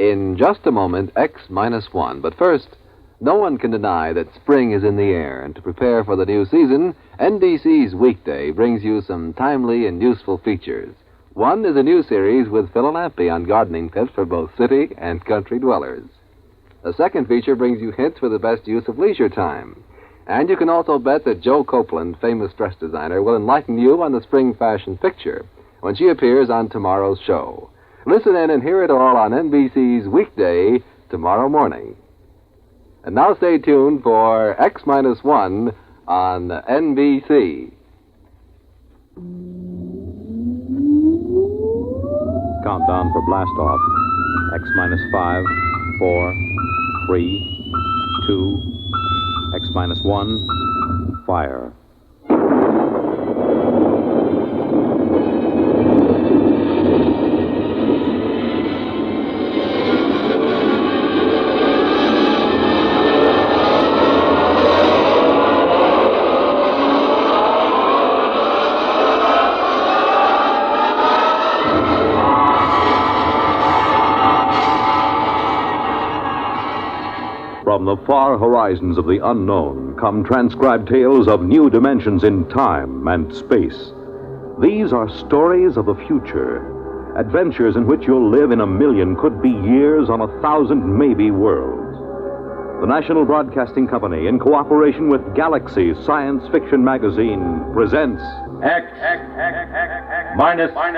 In just a moment, X-1. But first, no one can deny that spring is in the air, and to prepare for the new season, NBC's Weekday brings you some timely and useful features. One is a new series with Phil and Lampy on gardening tips for both city and country dwellers. The second feature brings you hints for the best use of leisure time. And you can also bet that Joe Copeland, famous dress designer, will enlighten you on the spring fashion picture when she appears on tomorrow's show. Listen in and hear it all on NBC's Weekday tomorrow morning. And now stay tuned for X-1 on NBC. Countdown for blast off. X-5, 4, 3, 2, X-1, fire. From the far horizons of the unknown come transcribed tales of new dimensions in time and space. These are stories of the future, adventures in which you'll live in a million, could be years, on 1,000 maybe worlds. The National Broadcasting Company, in cooperation with Galaxy Science Fiction Magazine, presents X minus 1.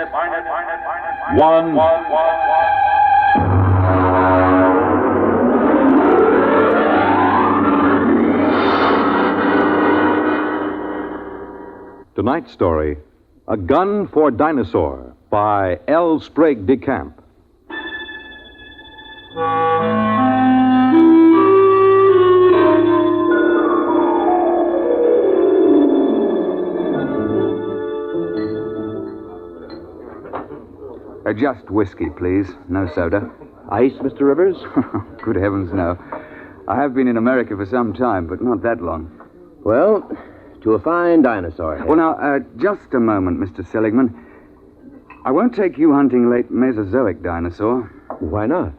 Tonight's story, A Gun for Dinosaur, by L. Sprague de Camp. Just whiskey, please. No soda. Ice, Mr. Rivers? Good heavens, no. I have been in America for some time, but not that long. Well, to a fine dinosaur. Well, now, just a moment, Mr. Seligman. I won't take you hunting late Mesozoic dinosaur. Why not?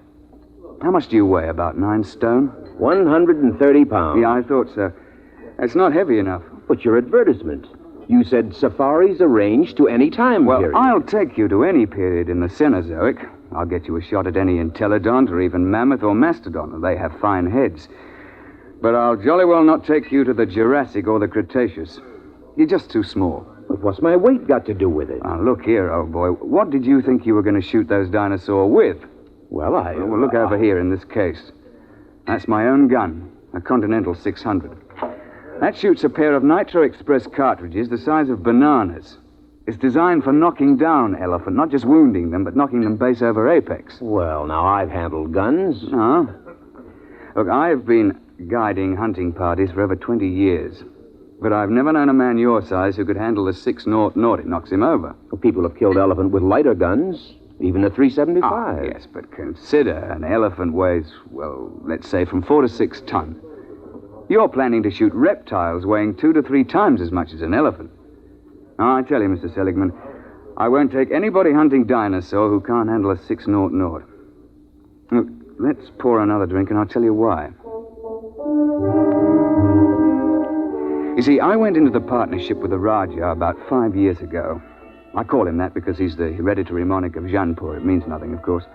How much do you weigh? About 9 stone? 130 pounds. Yeah, I thought so. It's not heavy enough. But your advertisement. You said safaris arranged to any time period. Well, I'll take you to any period in the Cenozoic. I'll get you a shot at any entelodont or even mammoth or mastodon. They have fine heads. But I'll jolly well not take you to the Jurassic or the Cretaceous. You're just too small. But what's my weight got to do with it? Now, look here, old boy. What did you think you were going to shoot those dinosaurs with? Well, Well, look over here in this case. That's my own gun, a Continental 600. That shoots a pair of Nitro Express cartridges the size of bananas. It's designed for knocking down elephant, not just wounding them, but knocking them base over apex. Well, now, I've handled guns. Oh? Look, I've been guiding hunting parties for over 20 years. But I've never known a man your size who could handle a 6-0. It knocks him over. Well, people have killed elephant with lighter guns, even a 375. Ah, yes, but consider an elephant weighs, well, let's say from 4 to 6 ton. You're planning to shoot reptiles weighing 2 to 3 times as much as an elephant. Now, I tell you, Mr. Seligman, I won't take anybody hunting dinosaur who can't handle a 6-0. Look, let's pour another drink, and I'll tell you why. You see, I went into the partnership with the Raja about 5 years ago. I call him that because he's the hereditary monarch of Jaipur. It means nothing, of course.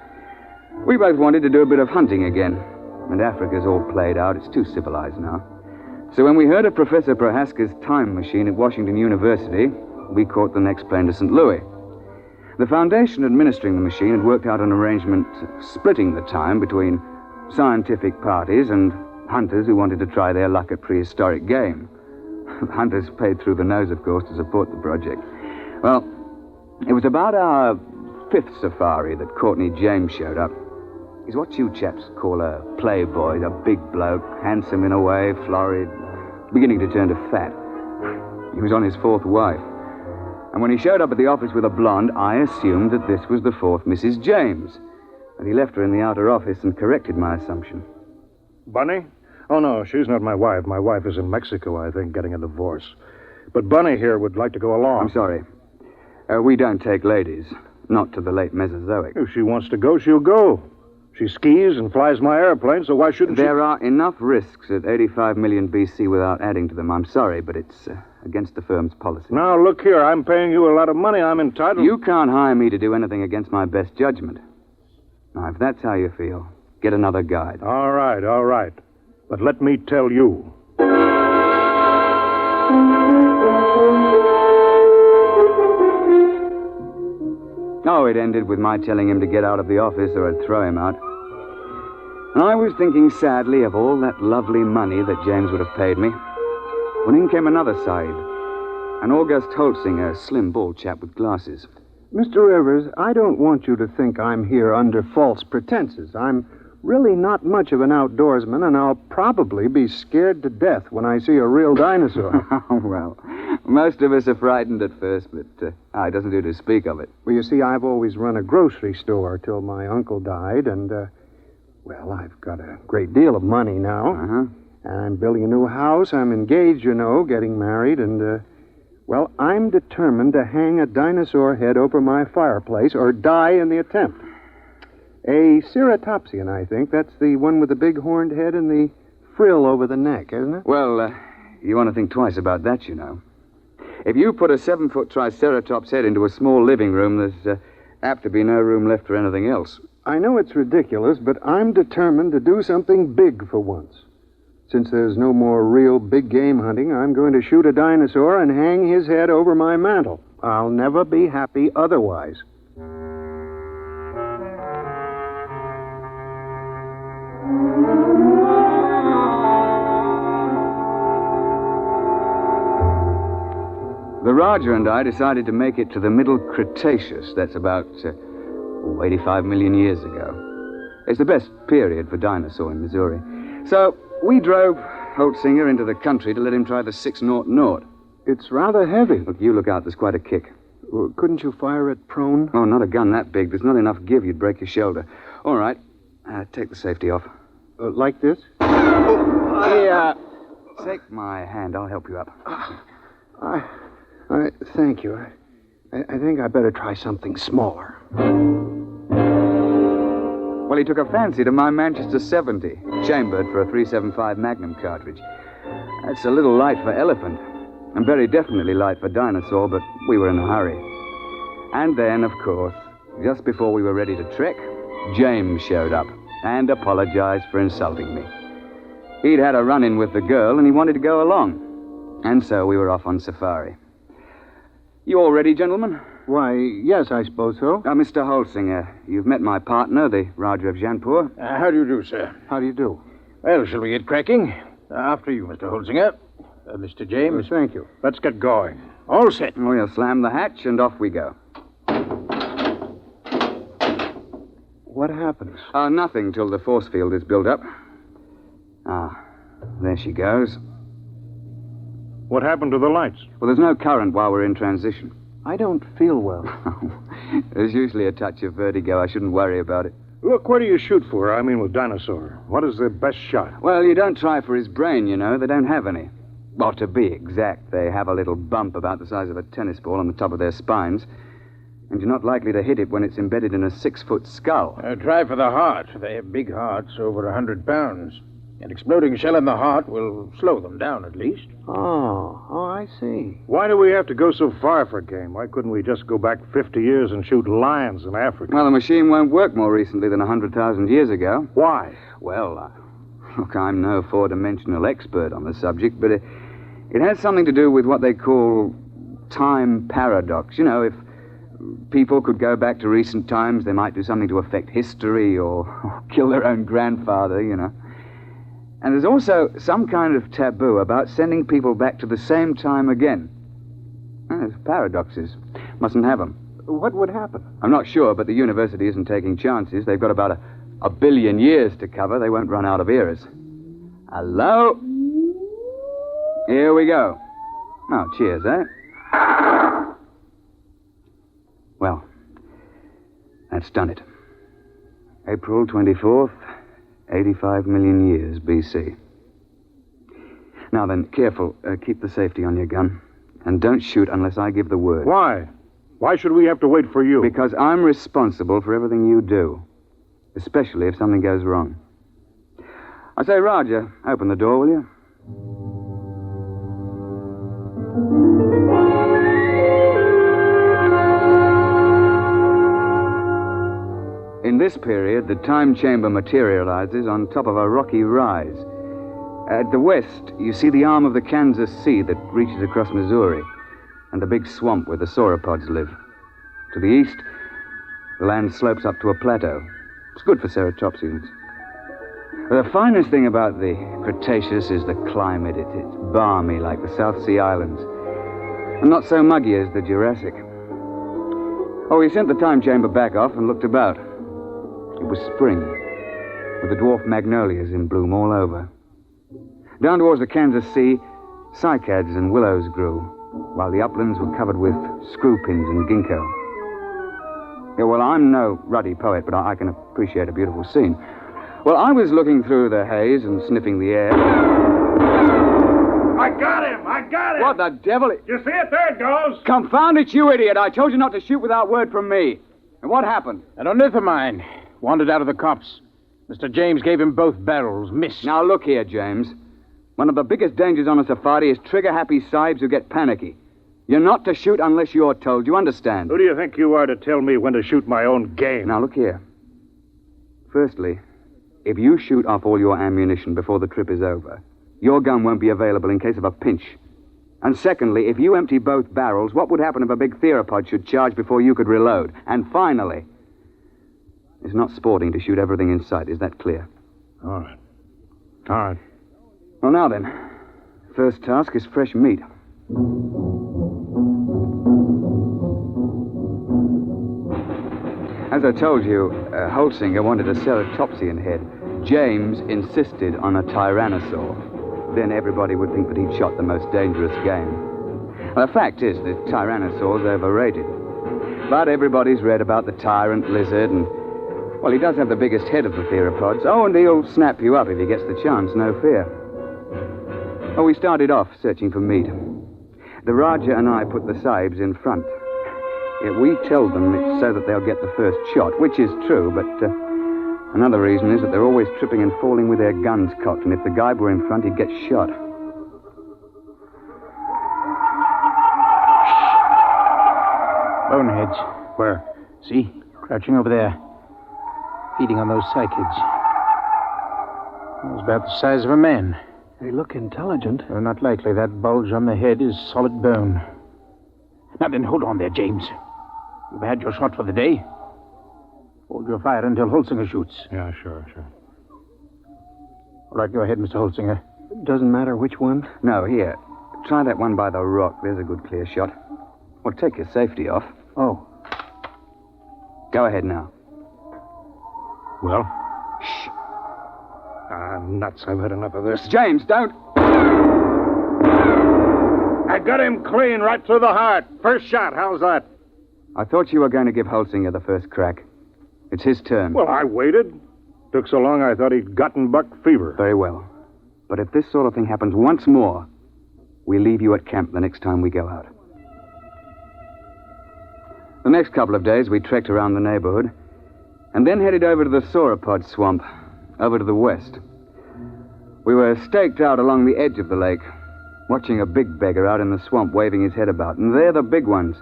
We both wanted to do a bit of hunting again. And Africa's all played out. It's too civilized now. So when we heard of Professor Prohaska's time machine at Washington University, we caught the next plane to St. Louis. The foundation administering the machine had worked out an arrangement splitting the time between scientific parties and hunters who wanted to try their luck at prehistoric game. Hunters paid through the nose, of course, to support the project. Well, it was about our 5th safari that Courtney James showed up. He's what you chaps call a playboy, a big bloke, handsome in a way, florid, beginning to turn to fat. He was on his 4th wife. And when he showed up at the office with a blonde, I assumed that this was the 4th Mrs. James. But he left her in the outer office and corrected my assumption. Bunny? Oh, no, she's not my wife. My wife is in Mexico, I think, getting a divorce. But Bunny here would like to go along. I'm sorry. We don't take ladies. Not to the late Mesozoic. If she wants to go, she'll go. She skis and flies my airplane, so why shouldn't she... There are enough risks at 85 million BC without adding to them. I'm sorry, but it's against the firm's policy. Now, look here. I'm paying you a lot of money. I'm entitled... You can't hire me to do anything against my best judgment. Now, if that's how you feel, get another guide. All right. But let me tell you... Oh, it ended with my telling him to get out of the office or I'd throw him out. And I was thinking sadly of all that lovely money that James would have paid me. When in came another side. An August Holtzinger, a slim, bald chap with glasses. Mr. Rivers, I don't want you to think I'm here under false pretenses. I'm really not much of an outdoorsman, and I'll probably be scared to death when I see a real dinosaur. Oh, well, most of us are frightened at first, but it doesn't do to speak of it. Well, you see, I've always run a grocery store till my uncle died, and, well, I've got a great deal of money now. Uh-huh. And I'm building a new house. I'm engaged, you know, getting married, and, well, I'm determined to hang a dinosaur head over my fireplace or die in the attempt. A ceratopsian, I think. That's the one with the big horned head and the frill over the neck, isn't it? Well, you want to think twice about that, you know. If you put a 7-foot Triceratops head into a small living room, there's apt to be no room left for anything else. I know it's ridiculous, but I'm determined to do something big for once. Since there's no more real big game hunting, I'm going to shoot a dinosaur and hang his head over my mantel. I'll never be happy otherwise. The Roger and I decided to make it to the Middle Cretaceous. That's about 85 million years ago. It's the best period for dinosaur in Missouri. So we drove Holtzinger into the country to let him try the 600. It's rather heavy. Look, you look out. There's quite a kick. Well, couldn't you fire it prone? Oh, not a gun that big. There's not enough give. You'd break your shoulder. All right. Take the safety off. Like this? Yeah. Take my hand. I'll help you up. Thank you. I think I better try something smaller. Well, he took a fancy to my Manchester 70, chambered for a .375 Magnum cartridge. That's a little light for elephant, and very definitely light for dinosaur, but we were in a hurry. And then, of course, just before we were ready to trek, James showed up and apologized for insulting me. He'd had a run-in with the girl, and he wanted to go along. And so we were off on safari. You all ready, gentlemen? Why, yes, I suppose so. Mr. Holtzinger, you've met my partner, the Raja of Janpur. How do you do, sir? How do you do? Well, shall we get cracking? After you, Mr. Holtzinger. Mr. James. Thank you. Let's get going. All set. We'll slam the hatch, and off we go. What happens? Nothing till the force field is built up. There she goes. What happened to the lights? Well, there's no current while we're in transition. I don't feel well. There's usually a touch of vertigo. I shouldn't worry about it. Look, where do you shoot for? I mean, with Dinosaur. What is the best shot? Well, you don't try for his brain, you know. They don't have any. Well, to be exact, they have a little bump about the size of a tennis ball on the top of their spines. And you're not likely to hit it when it's embedded in a 6-foot skull. Try for the heart. They have big hearts, over 100 pounds. An exploding shell in the heart will slow them down, at least. Oh, I see. Why do we have to go so far for game? Why couldn't we just go back 50 years and shoot lions in Africa? Well, the machine won't work more recently than 100,000 years ago. Why? Well, look, I'm no four-dimensional expert on the subject, but it has something to do with what they call time paradox. You know, if people could go back to recent times, they might do something to affect history or kill their own grandfather, you know. And there's also some kind of taboo about sending people back to the same time again. There's paradoxes. Mustn't have them. What would happen? I'm not sure, but the university isn't taking chances. They've got about a billion years to cover. They won't run out of eras. Hello? Here we go. Oh, cheers, eh? Well, that's done it. April 24th, 85 million years BC. Now then, careful. Keep the safety on your gun. And don't shoot unless I give the word. Why? Why should we have to wait for you? Because I'm responsible for everything you do. especially if something goes wrong. I say, Roger, open the door, will you? In this period, the time chamber materializes on top of a rocky rise. At the west, you see the arm of the Kansas Sea that reaches across Missouri, and the big swamp where the sauropods live. To the east, the land slopes up to a plateau. It's good for ceratopsians. The finest thing about the Cretaceous is the climate. It's balmy like the South Sea Islands, and not so muggy as the Jurassic. Oh, we sent the time chamber back off and looked about. It was spring, with the dwarf magnolias in bloom all over. Down towards the Kansas Sea, cycads and willows grew, while the uplands were covered with screw pins and ginkgo. Yeah, well, I'm no ruddy poet, but I can appreciate a beautiful scene. Well, I was looking through the haze and sniffing the air. I got him! I got him! What the devil? You see it? There it goes! Confound it, you idiot! I told you not to shoot without word from me. And what happened? An ornithomine wandered out of the copse. Mr. James gave him both barrels, missed. Now, look here, James. One of the biggest dangers on a safari is trigger-happy sahibs who get panicky. You're not to shoot unless you're told. You understand? Who do you think you are to tell me when to shoot my own game? Now, look here. Firstly, if you shoot off all your ammunition before the trip is over, your gun won't be available in case of a pinch. And secondly, if you empty both barrels, what would happen if a big theropod should charge before you could reload? And finally, it's not sporting to shoot everything in sight. Is that clear? All right. All right. Well, now then, first task is fresh meat. As I told you, Holsinger wanted a ceratopsian head. James insisted on a tyrannosaur. Then everybody would think that he'd shot the most dangerous game. Well, the fact is that tyrannosaur's overrated. But everybody's read about the tyrant lizard, and, well, he does have the biggest head of the theropods. Oh, and he'll snap you up if he gets the chance, no fear. Oh, we started off searching for meat. The Raja and I put the sahibs in front. We tell them it's so that they'll get the first shot, which is true, but another reason is that they're always tripping and falling with their guns cocked, and if the guy were in front, he'd get shot. Boneheads. Where? See? Crouching over there. Feeding on those cycads. It's about the size of a man. They look intelligent. Well, not likely. That bulge on the head is solid bone. Now then, hold on there, James. You've had your shot for the day. Hold your fire until Holsinger shoots. Yeah, sure. All right, go ahead, Mr. Holsinger. Doesn't matter which one. No, here. Try that one by the rock. There's a good clear shot. Well, take your safety off. Oh. Go ahead now. Well? Shh. Ah, nuts. I've had enough of this. James, don't... I got him clean right through the heart. First shot. How's that? I thought you were going to give Holsinger the first crack. It's his turn. Well, I waited. Took so long I thought he'd gotten buck fever. Very well. But if this sort of thing happens once more, we leave you at camp the next time we go out. The next couple of days, we trekked around the neighborhood and then headed over to the sauropod swamp, over to the west. We were staked out along the edge of the lake, watching a big beggar out in the swamp waving his head about. And they're the big ones.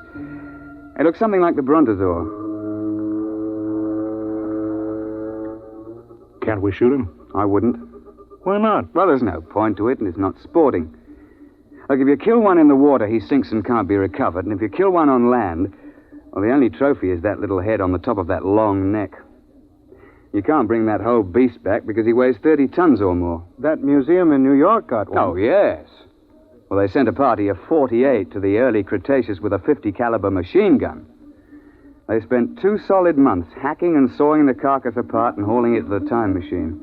They look something like the brontosaur. Can't we shoot him? I wouldn't. Why not? Well, there's no point to it, and it's not sporting. Look, if you kill one in the water, he sinks and can't be recovered. And if you kill one on land, well, the only trophy is that little head on the top of that long neck. You can't bring that whole beast back because he weighs 30 tons or more. That museum in New York got one. Oh, yes. Well, they sent a party of 48 to the early Cretaceous with a 50 caliber machine gun. They spent 2 solid months hacking and sawing the carcass apart and hauling it to the time machine.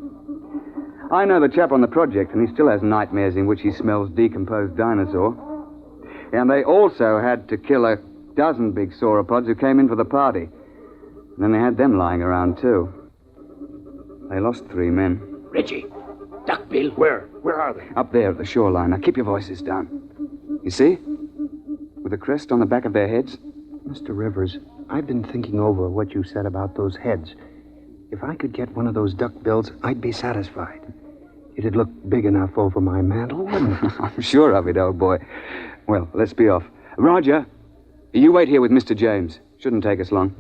I know the chap on the project, and he still has nightmares in which he smells decomposed dinosaur. And they also had to kill a dozen big sauropods who came in for the party. And then they had them lying around, too. They lost 3 men. Richie, Duckbill. Where? Where are they? Up there at the shoreline. Now, keep your voices down. You see? With the crest on the back of their heads. Mr. Rivers, I've been thinking over what you said about those heads. If I could get one of those duckbills, I'd be satisfied. It'd look big enough over my mantle, wouldn't it? I'm sure of it, old boy. Well, let's be off. Roger, you wait here with Mr. James. Shouldn't take us long.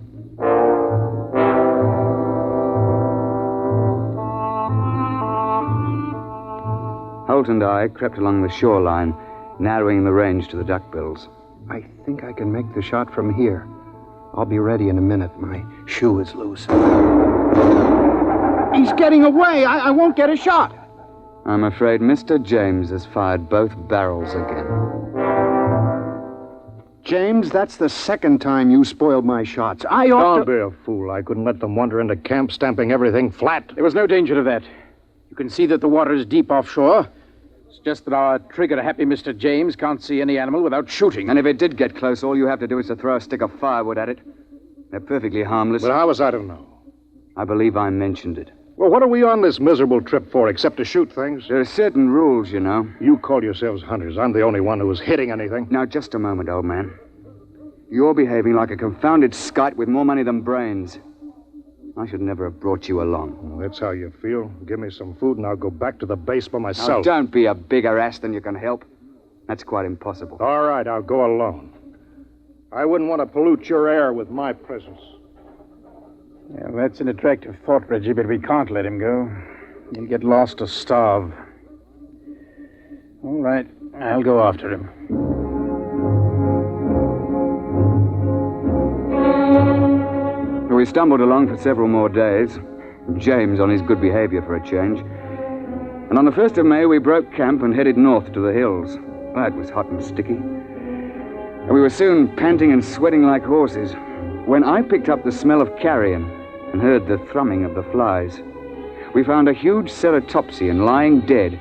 Holt and I crept along the shoreline, narrowing the range to the duckbills. I think I can make the shot from here. I'll be ready in a minute. My shoe is loose. He's getting away. I won't get a shot. I'm afraid Mr. James has fired both barrels again. James, that's the second time you spoiled my shots. I ought Don't be a fool. I couldn't let them wander into camp, stamping everything flat. There was no danger of that. You can see that the water is deep offshore. It's just that our trigger-happy Mr. James can't see any animal without shooting. And if it did get close, all you have to do is to throw a stick of firewood at it. They're perfectly harmless. But how was I to know? I believe I mentioned it. Well, what are we on this miserable trip for, except to shoot things? There are certain rules, you know. You call yourselves hunters. I'm the only one who was hitting anything. Now, just a moment, old man. You're behaving like a confounded skite with more money than brains. I should never have brought you along. Well, that's how you feel. Give me some food and I'll go back to the base by Now, myself. don't be a bigger ass than you can help. That's quite impossible. All right, I'll go alone. I wouldn't want to pollute your air with my presence. Yeah, that's an attractive thought, Reggie, but we can't let him go. He'll get lost or starve. All right, I'll go after him. We stumbled along for several more days. James on his good behavior for a change. And on the 1st of May, we broke camp and headed north to the hills. That was hot and sticky. And we were soon panting and sweating like horses when I picked up the smell of carrion and heard the thrumming of the flies. We found a huge ceratopsian lying dead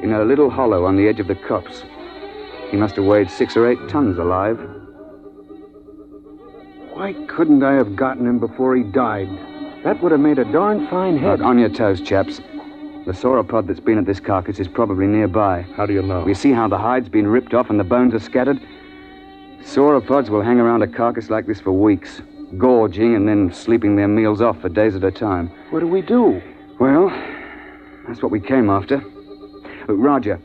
in a little hollow on the edge of the copse. He must have weighed 6 or 8 tons alive. Why couldn't I have gotten him before he died? That would have made a darn fine head. On your toes, chaps. The sauropod that's been at this carcass is probably nearby. How do you know? We see how the hide's been ripped off and the bones are scattered. Sauropods will hang around a carcass like this for weeks, gorging and then sleeping their meals off for days at a time. What do we do? Well, that's what we came after. Look, Roger,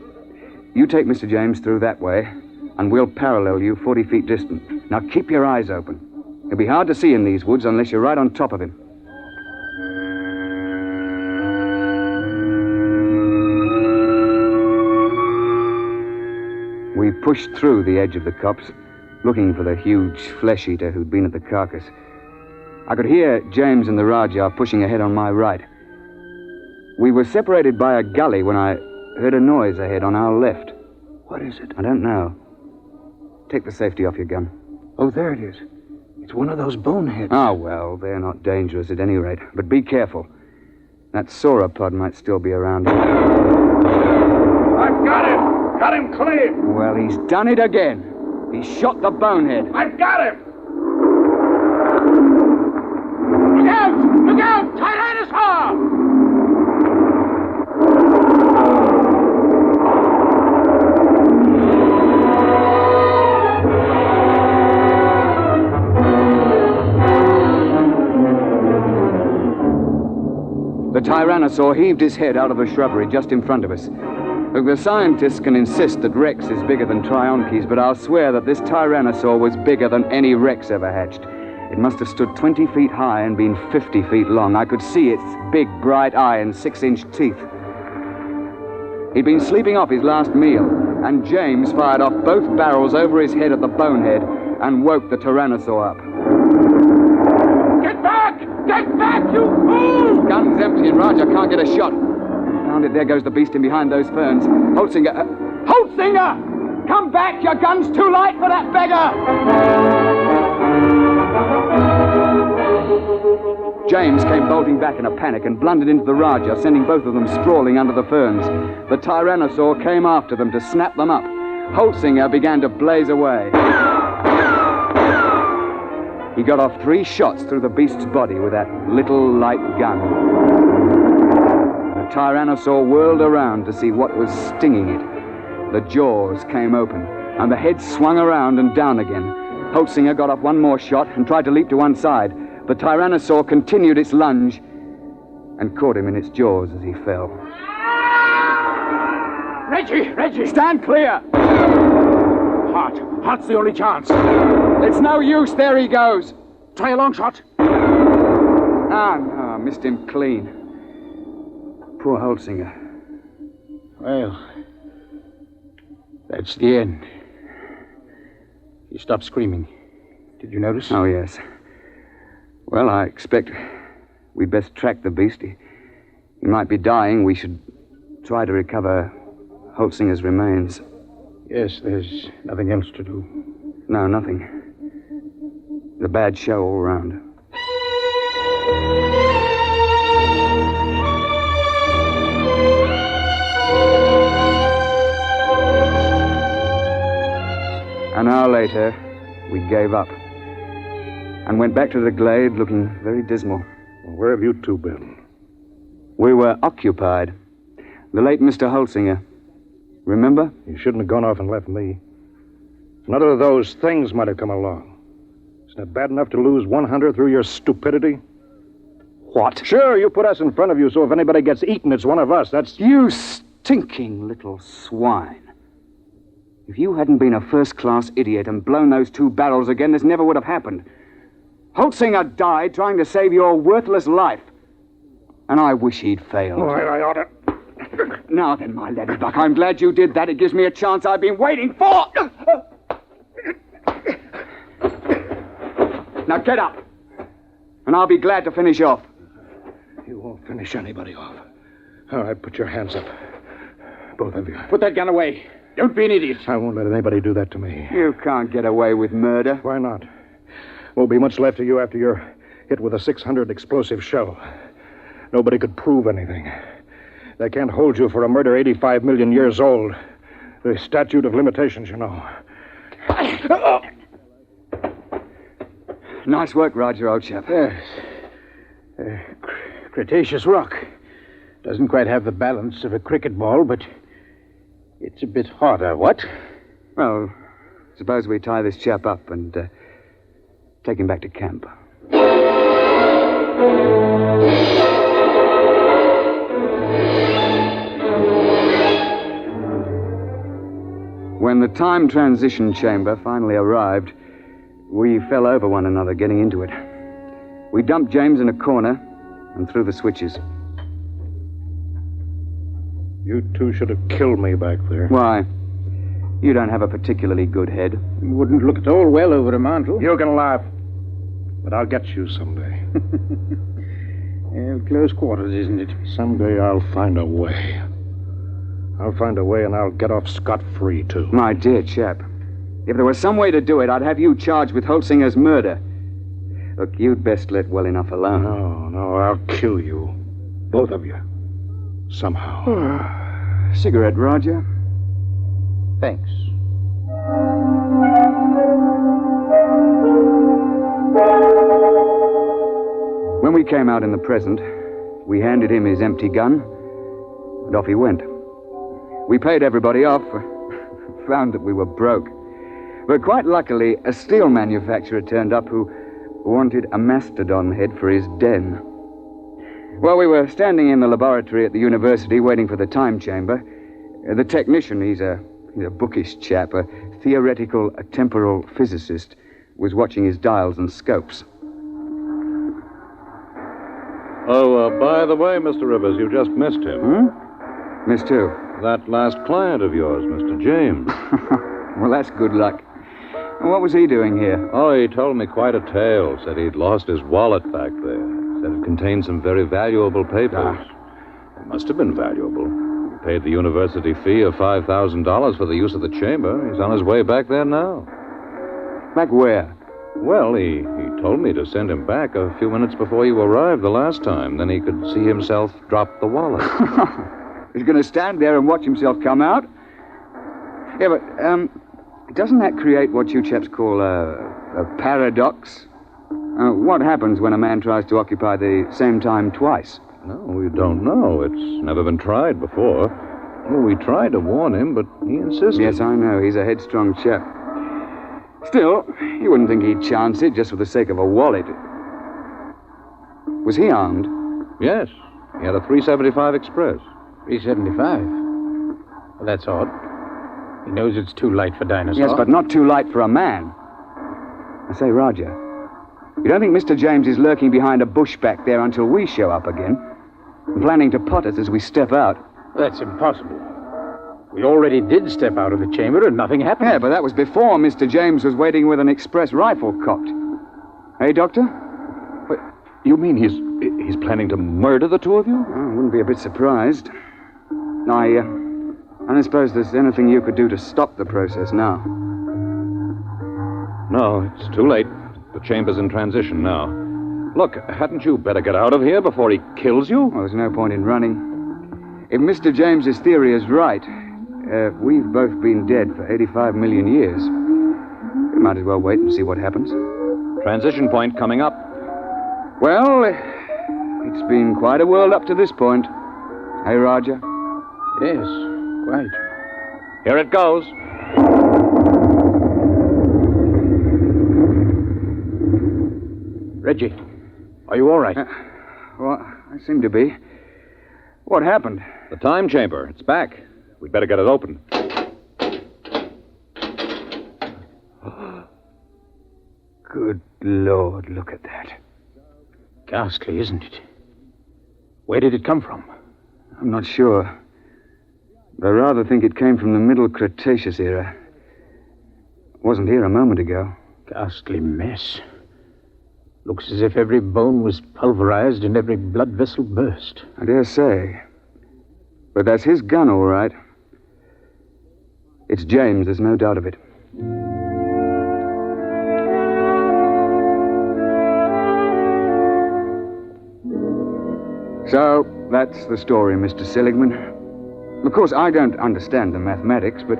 you take Mr. James through that way, and we'll parallel you 40 feet distant. Now keep your eyes open. It'll be hard to see in these woods unless you're right on top of him. We pushed through the edge of the copse, looking for the huge flesh-eater who'd been at the carcass. I could hear James and the Rajah pushing ahead on my right. We were separated by a gully when I heard a noise ahead on our left. What is it? I don't know. Take the safety off your gun. Oh, there it is. It's one of those boneheads. Oh, well, they're not dangerous at any rate. But be careful. That sauropod might still be around here. I've got him! Got him clean! Well, he's done it again. He shot the bonehead. I've got him! Look out! Look out! Tyrannosaur! The Tyrannosaur heaved his head out of the shrubbery just in front of us. Look, the scientists can insist that Rex is bigger than Trionches, but I'll swear that this Tyrannosaur was bigger than any Rex ever hatched. It must have stood 20 feet high and been 50 feet long. I could see its big, bright eye and 6-inch teeth. He'd been sleeping off his last meal, and James fired off both barrels over his head at the bonehead and woke the Tyrannosaur up. Get back! Get back, you fool! Gun's empty and Roger can't get a shot. Found it, there goes the beast in behind those ferns. Holtzinger! Holtzinger! Come back, your gun's too light for that beggar! James came bolting back in a panic and blundered into the Rajah, sending both of them sprawling under the ferns. The Tyrannosaur came after them to snap them up. Holtzinger began to blaze away. He got off 3 shots through the beast's body with that little light gun. The Tyrannosaur whirled around to see what was stinging it. The jaws came open, and the head swung around and down again. Holtzinger got off 1 more shot and tried to leap to one side. The Tyrannosaur continued its lunge, and caught him in its jaws as he fell. Reggie! Stand clear! Hart's the only chance. It's no use. There he goes. Try a long shot. No, missed him clean. Poor Holtzinger. Well, that's the end. He stopped screaming. Did you notice? Oh, yes. Well, I expect we'd best track the beast. He might be dying. We should try to recover Holtzinger's remains. Yes, there's nothing else to do. No, nothing. It's a bad show all around. An hour later, we gave up and went back to the glade looking very dismal. Well, where have you two been? We were occupied. The late Mr. Holtzinger. Remember? You shouldn't have gone off and left me. None of those things might have come along. Isn't it bad enough to lose 100 through your stupidity? What? Sure, you put us in front of you, so if anybody gets eaten, it's one of us. That's... You stinking little swine. If you hadn't been a first-class idiot and blown those 2 barrels again, this never would have happened. Holtzinger died trying to save your worthless life. And I wish he'd failed. Oh, I ought to... Now then, my leatherbuck, I'm glad you did that. It gives me a chance I've been waiting for. Now get up, and I'll be glad to finish off. You won't finish anybody off. All right, put your hands up. Both of you. Put that gun away. Don't be an idiot. I won't let anybody do that to me. You can't get away with murder. Why not? Won't be much left of you after you're hit with a 600 explosive shell. Nobody could prove anything. They can't hold you for a murder 85 million years old. The statute of limitations, you know. Nice work, Roger, old chap. Yes. Cretaceous rock. Doesn't quite have the balance of a cricket ball, but it's a bit harder, what? Well, suppose we tie this chap up and take him back to camp. When the time transition chamber finally arrived, we fell over one another getting into it. We dumped James in a corner and threw the switches. You two should have killed me back there. Why? You don't have a particularly good head. It wouldn't look at all well over a mantle. You can laugh, but I'll get you someday. Close quarters, isn't it? Someday I'll find a way. I'll find a way and I'll get off scot-free, too. My dear chap, if there was some way to do it, I'd have you charged with Holtzinger's murder. Look, you'd best let well enough alone. No, I'll kill you. Both of you. Somehow. Cigarette, Roger? Thanks. When we came out in the present, we handed him his empty gun, and off he went. We paid everybody off, found that we were broke. But quite luckily, a steel manufacturer turned up who wanted a mastodon head for his den. While we were standing in the laboratory at the university waiting for the time chamber, the technician, he's a bookish chap, a theoretical temporal physicist, was watching his dials and scopes. Oh, by the way, Mr. Rivers, you just missed him. Missed who? That last client of yours, Mr. James. Well, that's good luck. What was he doing here? Oh, he told me quite a tale. Said he'd lost his wallet back there. Said it contained some very valuable papers. It must have been valuable. He paid the university fee of $5,000 for the use of the chamber. He's on his way back there now. Back where? Well, he told me to send him back a few minutes before you arrived the last time. Then he could see himself drop the wallet. He's going to stand there and watch himself come out? Yeah, but, doesn't that create what you chaps call a paradox? What happens when a man tries to occupy the same time twice? No, we don't know. It's never been tried before. Well, we tried to warn him, but he insisted. Yes, I know. He's a headstrong chap. Still, you wouldn't think he'd chance it just for the sake of a wallet. Was he armed? Yes. He had a 375 Express. 375? Well, that's odd. He knows it's too light for Dinosaur. Yes, but not too light for a man. I say, Roger, you don't think Mr. James is lurking behind a bush back there until we show up again? And planning to pot us as we step out? That's impossible. We already did step out of the chamber and nothing happened. Yeah, but that was before Mr. James was waiting with an express rifle cocked. Hey, Doctor? Wait, you mean he's planning to murder the two of you? I wouldn't be a bit surprised. I don't suppose there's anything you could do to stop the process now. No, it's too late. The chamber's in transition now. Look, hadn't you better get out of here before he kills you? Well, there's no point in running. If Mr. James's theory is right, we've both been dead for 85 million years. We might as well wait and see what happens. Transition point coming up. Well, it's been quite a world up to this point. Hey, Roger? Yes, quite. Here it goes. Reggie, are you all right? Well, I seem to be. What happened? The time chamber. It's back. We'd better get it open. Good Lord, look at that. Ghastly, isn't it? Where did it come from? I'm not sure. But I rather think it came from the Middle Cretaceous era. It wasn't here a moment ago. Ghastly mess. Looks as if every bone was pulverized and every blood vessel burst. I dare say. But that's his gun, all right. It's James, there's no doubt of it. So, that's the story, Mr. Seligman. Of course, I don't understand the mathematics, but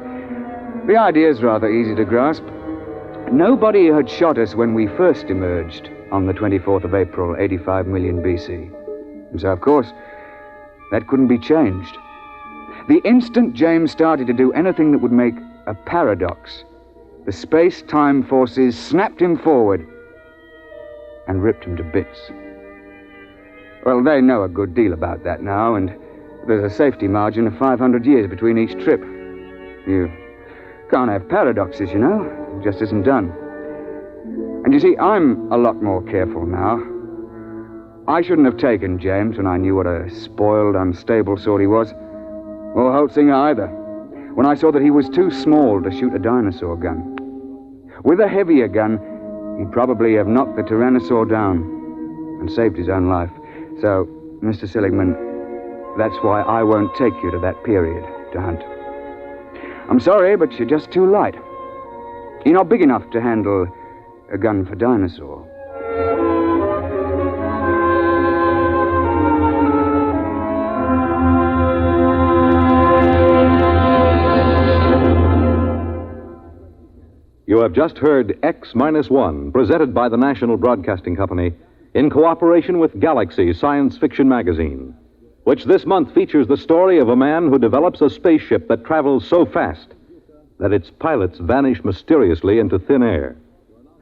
the idea's rather easy to grasp. Nobody had shot us when we first emerged on the 24th of April, 85 million BC. And so, of course, that couldn't be changed. The instant James started to do anything that would make a paradox, the space-time forces snapped him forward and ripped him to bits. Well, they know a good deal about that now, and there's a safety margin of 500 years between each trip. You can't have paradoxes, you know. It just isn't done. And you see, I'm a lot more careful now. I shouldn't have taken James when I knew what a spoiled, unstable sort he was. Or Holtzinger either. When I saw that he was too small to shoot a dinosaur gun. With a heavier gun, he'd probably have knocked the Tyrannosaur down and saved his own life. So, Mr. Seligman, that's why I won't take you to that period to hunt. I'm sorry, but you're just too light. You're not big enough to handle a gun for Dinosaur. You have just heard X-1, presented by the National Broadcasting Company in cooperation with Galaxy Science Fiction Magazine, which this month features the story of a man who develops a spaceship that travels so fast that its pilots vanish mysteriously into thin air.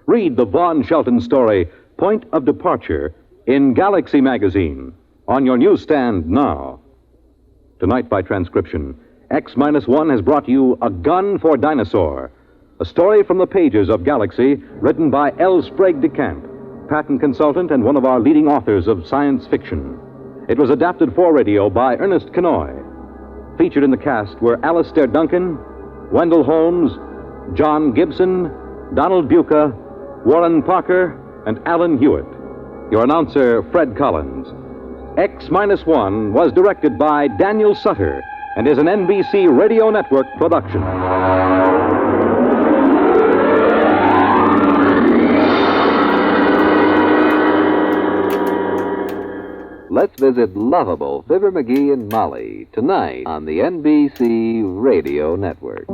Read the Vaughn Shelton story, Point of Departure, in Galaxy Magazine, on your newsstand now. Tonight, by transcription, X-1 has brought you A Gun for Dinosaur, a story from the pages of Galaxy, written by L. Sprague de Camp, patent consultant and one of our leading authors of science fiction. It was adapted for radio by Ernest Kenoy. Featured in the cast were Alastair Duncan, Wendell Holmes, John Gibson, Donald Buca, Warren Parker, and Alan Hewitt. Your announcer, Fred Collins. X-1 was directed by Daniel Sutter and is an NBC Radio Network production. Let's visit lovable Fibber McGee and Molly tonight on the NBC Radio Network.